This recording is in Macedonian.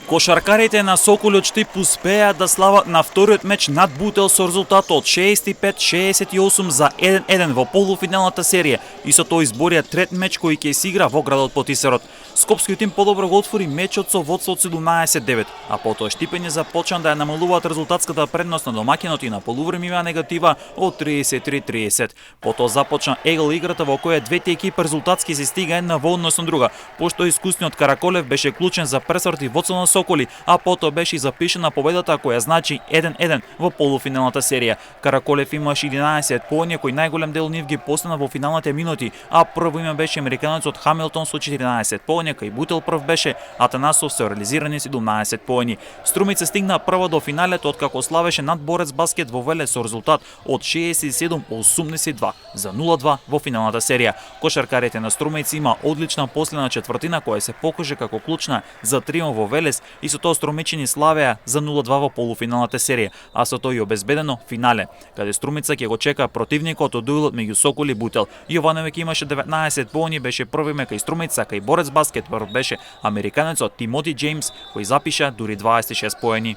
Кошаркарите на Соколи од Штип успеа да слават на вториот меч над Бутел со резултатот 65-68 за 1-1 во полуфиналната серија и со тоа изборија трет меч кој ќе се игра во градот Потисарот. Скопскиот тим подобро го отвори мечот со водство од 17-9, а потоа Штипење започна да ја намалуваат резултатската предност на домаќинот и на полувреме има негатива од 33-30. Потоа започна егал играта во која двете екипи резултатски се стига една во однос на друга, пошто искусниот Караколев беше клучен за пресврт и водство на Соколи, а потоа беше запишана победата која значи 1-1 во полуфиналната серија. Караколев имаше 11 поени кои најголем дел нив ги постигна во финалните минути, а прво име беше американецот Хамилтон со 14 поени, кај Бутел прв беше Атанасов со реализирани 17 поени. Струмица стигна прва до финалето откако славеше над Борец баскет во Велес со резултат од 67-82 за 0-2 во финалната серија. Кошаркарите на Струмица има одлична последна четвртина која се покаже како клучна за триумф во Велес и со тоа струмичани славеа за 0-2 во полуфиналната серија, а со тоа и обезбедено финале, каде Струмица ќе го чека противникот од дуелот меѓу Соколи и Бутел. Јовановиќ имаше 19 поени, беше првиме кај Струмица, кај Борец баскет прв беше американецот Тимоти Џејмс кој запиша дури 26 поени.